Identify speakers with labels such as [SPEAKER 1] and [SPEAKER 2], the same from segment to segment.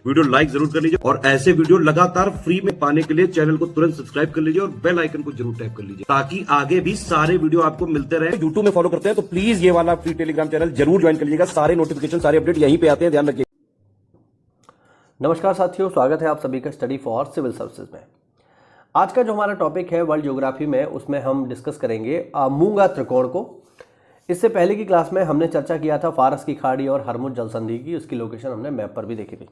[SPEAKER 1] Video like जरूर कर लीजिए और ऐसे वीडियो लगातार फ्री में पाने के लिए चैनल को तुरंत सब्सक्राइब कर लीजिए और बेल आइकन को जरूर टैप कर लीजिए ताकि आगे भी सारे वीडियो आपको मिलते रहे। यूट्यूब में फॉलो करते हैं तो प्लीज ये वाला फ्री टेलीग्राम चैनल जरूर ज्वाइन कर लीजिएगा। सारे नोटिफिकेशन सारे अपडेट यहीं पे आते हैं, ध्यान रखिए।
[SPEAKER 2] नमस्कार साथियों, स्वागत है आप सभी का स्टडी फॉर सिविल सर्विसेज में। आज का जो हमारा टॉपिक है वर्ल्ड ज्योग्राफी में, उसमें हम डिस्कस करेंगे मूंगा त्रिकोण को। इससे पहले की क्लास में हमने चर्चा किया था फारस की खाड़ी और हरमुज जल संधि की, उसकी लोकेशन हमने मैप पर भी देखी थी।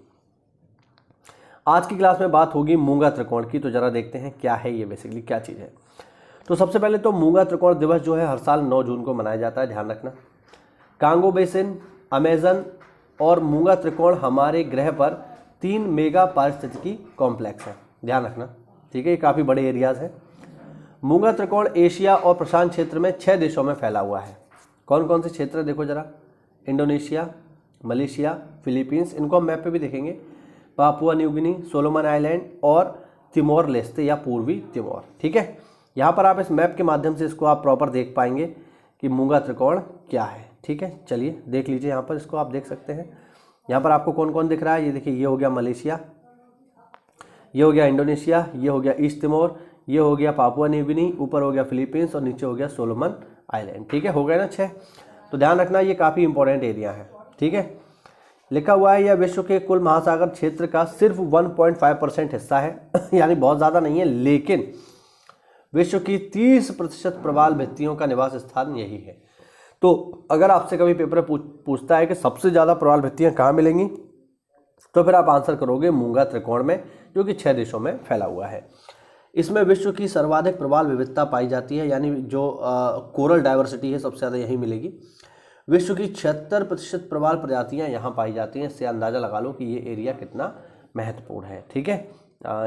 [SPEAKER 2] आज की क्लास में बात होगी मूंगा त्रिकोण की, तो जरा देखते हैं क्या है ये, बेसिकली क्या चीज़ है। तो सबसे पहले तो मूंगा त्रिकोण दिवस जो है हर साल 9 जून को मनाया जाता है, ध्यान रखना। कांगो बेसिन, अमेजन और मूंगा त्रिकोण हमारे ग्रह पर 3 मेगा पारिस्थितिकी कॉम्प्लेक्स है, ध्यान रखना, ठीक है। ये काफ़ी बड़े एरियाज हैं। मूंगा त्रिकोण एशिया और प्रशांत क्षेत्र में 6 देशों में फैला हुआ है। कौन कौन से क्षेत्र देखो जरा, इंडोनेशिया, मलेशिया, फिलीपींस, इनको हम मैप पे भी देखेंगे, Papua New Guinea, Solomon island और तिमोर लेस्ते या पूर्वी तिमोर, ठीक है। यहाँ पर आप इस मैप के माध्यम से इसको आप प्रॉपर देख पाएंगे कि मूंगा त्रिकोण क्या है, ठीक है। चलिए देख लीजिए, यहाँ पर इसको आप देख सकते हैं। यहाँ पर आपको कौन कौन दिख रहा है, ये देखिए, ये हो गया मलेशिया, ये हो गया इंडोनेशिया, ये हो गया ईस्ट तिमोर, ये हो गया पापुआ न्यू गिनी, ऊपर हो गया फिलीपींस और नीचे हो गया सोलोमन आइलैंड, ठीक है। हो गए ना 6। तो ध्यान रखना ये काफ़ी इंपॉर्टेंट एरिया है, ठीक है। लिखा हुआ है यह विश्व के कुल महासागर क्षेत्र का सिर्फ 1.5% हिस्सा है यानी बहुत ज़्यादा नहीं है, लेकिन विश्व की 30% प्रवाल भित्तियों का निवास स्थान यही है। तो अगर आपसे कभी पेपर पूछता है कि सबसे ज़्यादा प्रवाल भित्तियाँ कहाँ मिलेंगी, तो फिर आप आंसर करोगे मूंगा त्रिकोण में, जो कि 6 देशों में फैला हुआ है। इसमें विश्व की सर्वाधिक प्रवाल विविधता पाई जाती है, यानी जो कोरल डाइवर्सिटी है सबसे ज़्यादा यहीं मिलेगी। विश्व की 76% प्रवाल प्रजातियां यहाँ पाई जाती हैं। इससे अंदाज़ा लगा लो कि ये एरिया कितना महत्वपूर्ण है, ठीक है।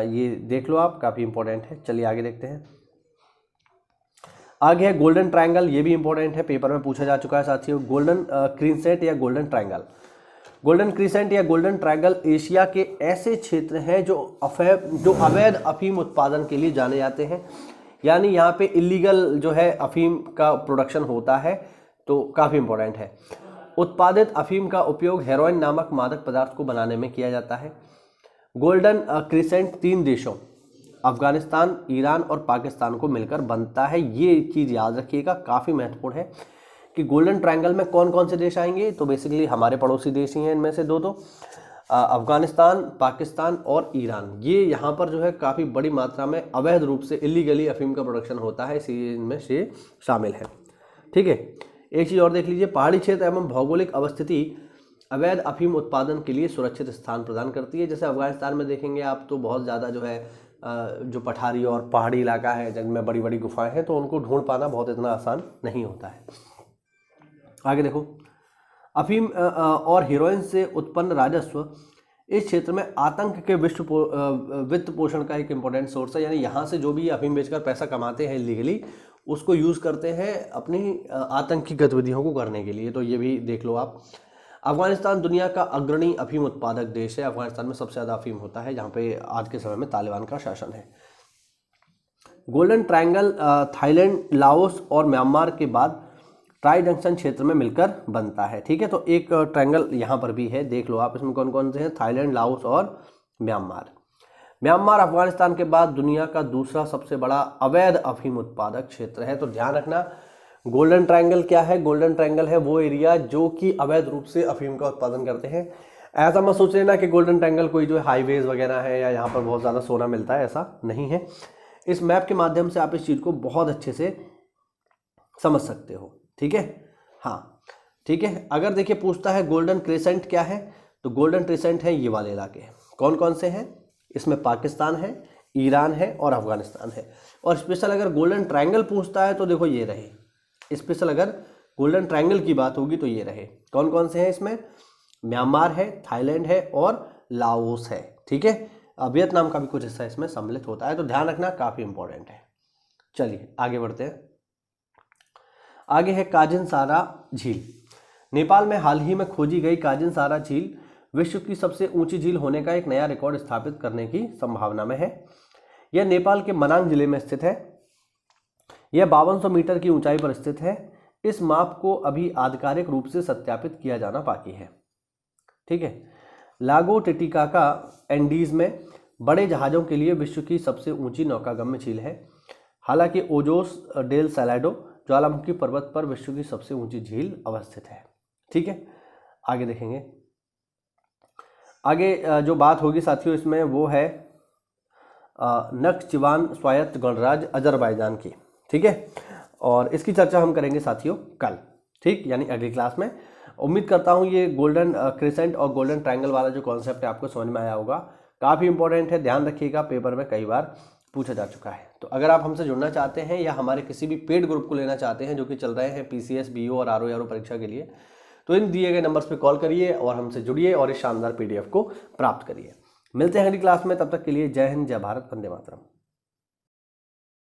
[SPEAKER 2] ये देख लो आप, काफ़ी इंपॉर्टेंट है। चलिए आगे देखते हैं। आगे है गोल्डन ट्रायंगल, ये भी इंपॉर्टेंट है, पेपर में पूछा जा चुका है साथियों। गोल्डन क्रीसेंट या गोल्डन ट्रायंगल, गोल्डन क्रीसेंट या गोल्डन ट्रायंगल एशिया के ऐसे क्षेत्र हैं जो अवैध अफीम उत्पादन के लिए जाने जाते हैं, यानी यहाँ पे इलीगल जो है अफीम का प्रोडक्शन होता है, तो काफ़ी इंपॉर्टेंट है। उत्पादित अफीम का उपयोग हेरोइन नामक मादक पदार्थ को बनाने में किया जाता है। गोल्डन क्रीसेंट 3 देशों अफगानिस्तान, ईरान और पाकिस्तान को मिलकर बनता है। ये चीज़ याद रखिएगा, काफ़ी महत्वपूर्ण है कि गोल्डन ट्रायंगल में कौन कौन से देश आएंगे। तो बेसिकली हमारे पड़ोसी देश ही हैं, इनमें से दो अफगानिस्तान, पाकिस्तान और ईरान। ये यहाँ पर जो है काफ़ी बड़ी मात्रा में अवैध रूप से इलीगली अफीम का प्रोडक्शन होता है, इसी इनमें से शामिल है, ठीक है। एक चीज़ और देख लीजिए, पहाड़ी क्षेत्र एवं भौगोलिक अवस्थिति अवैध अफीम उत्पादन के लिए सुरक्षित स्थान प्रदान करती है। जैसे अफगानिस्तान में देखेंगे आप, तो बहुत ज़्यादा जो है जो पठारी और पहाड़ी इलाका है जिनमें बड़ी बड़ी गुफाएं हैं, तो उनको ढूंढ पाना बहुत इतना आसान नहीं होता है। आगे देखो, अफीम और हीरोइन से उत्पन्न राजस्व इस क्षेत्र में आतंक के वित्त पोषण का एक इम्पोर्टेंट सोर्स है, यानी यहाँ से जो भी अफीम बेचकर पैसा कमाते हैं इलीगली, उसको यूज़ करते हैं अपनी आतंकी गतिविधियों को करने के लिए। तो ये भी देख लो आप। अफगानिस्तान दुनिया का अग्रणी अफीम उत्पादक देश है। अफगानिस्तान में सबसे ज़्यादा अफीम होता है, जहाँ पे आज के समय में तालिबान का शासन है। गोल्डन ट्रायंगल थाईलैंड, लाओस और म्यांमार के बाद ट्राई जंक्शन क्षेत्र में मिलकर बनता है, ठीक है। तो एक ट्रायंगल यहाँ पर भी है, देख लो आप। इसमें कौन कौन से हैं, थाईलैंड, लाओस और म्यांमार। म्यांमार अफगानिस्तान के बाद दुनिया का दूसरा सबसे बड़ा अवैध अफीम उत्पादक क्षेत्र है। तो ध्यान रखना, गोल्डन ट्रायंगल क्या है, गोल्डन ट्रायंगल है वो एरिया जो कि अवैध रूप से अफीम का उत्पादन करते हैं। ऐसा मत सोच लेना कि गोल्डन ट्रायंगल कोई जो है हाईवेज वगैरह है या यहाँ पर बहुत ज़्यादा सोना मिलता है, ऐसा नहीं है। इस मैप के माध्यम से आप इस चीज़ को बहुत अच्छे से समझ सकते हो, ठीक है। हाँ, ठीक है। अगर देखिए पूछता है गोल्डन क्रीसेंट क्या है, तो गोल्डन क्रीसेंट है ये वाले इलाके। कौन कौन से हैं, इसमें पाकिस्तान है, ईरान है और अफगानिस्तान है। और स्पेशल अगर गोल्डन ट्रायंगल पूछता है तो देखो ये रहे। स्पेशल अगर गोल्डन ट्रायंगल की बात होगी तो ये रहे। कौन कौन से हैं इसमें, म्यांमार है, थाईलैंड है और लाओस है, ठीक है। वियतनाम का भी कुछ हिस्सा इसमें सम्मिलित होता है, तो ध्यान रखना, काफ़ी इंपॉर्टेंट है। चलिए आगे बढ़ते हैं। आगे है काजिनसारा झील। नेपाल में हाल ही में खोजी गई काजिनसारा झील विश्व की सबसे ऊंची झील होने का एक नया रिकॉर्ड स्थापित करने की संभावना में है। यह नेपाल के मनांग जिले में स्थित है। यह 5200 मीटर की ऊंचाई पर स्थित है। इस माप को अभी आधिकारिक रूप से सत्यापित किया जाना बाकी है। ठीक है, लागो टिटिकाका एंडीज में बड़े जहाज़ों के लिए विश्व की सबसे ऊंची नौकागम्य झील है। हालांकि ओजोस डेल सैलाडो ज्वालामुखी पर्वत पर विश्व की सबसे ऊंची झील अवस्थित है। ठीक है, आगे देखेंगे। आगे जो बात होगी साथियों इसमें वो है नख्चिवान स्वायत्त गणराज्य अजरबैजान की। ठीक है, और इसकी चर्चा हम करेंगे साथियों कल, ठीक, यानी अगली क्लास में। उम्मीद करता हूँ ये गोल्डन क्रिसेंट और गोल्डन ट्रायंगल वाला जो कॉन्सेप्ट है आपको समझ में आया होगा। काफ़ी इंपॉर्टेंट है, ध्यान रखिएगा, पेपर में कई बार पूछा जा चुका है। तो अगर आप हमसे जुड़ना चाहते हैं या हमारे किसी भी पेड ग्रुप को लेना चाहते हैं जो कि चल रहे हैं पीसीएस, बीओ और आरओ परीक्षा के लिए, तो इन दिए गए नंबर्स पे कॉल करिए और हमसे जुड़िए और इस शानदार पीडीएफ को प्राप्त करिए। मिलते हैं अगली क्लास में, तब तक के लिए जय हिंद, जय भारत, वंदे मातरम।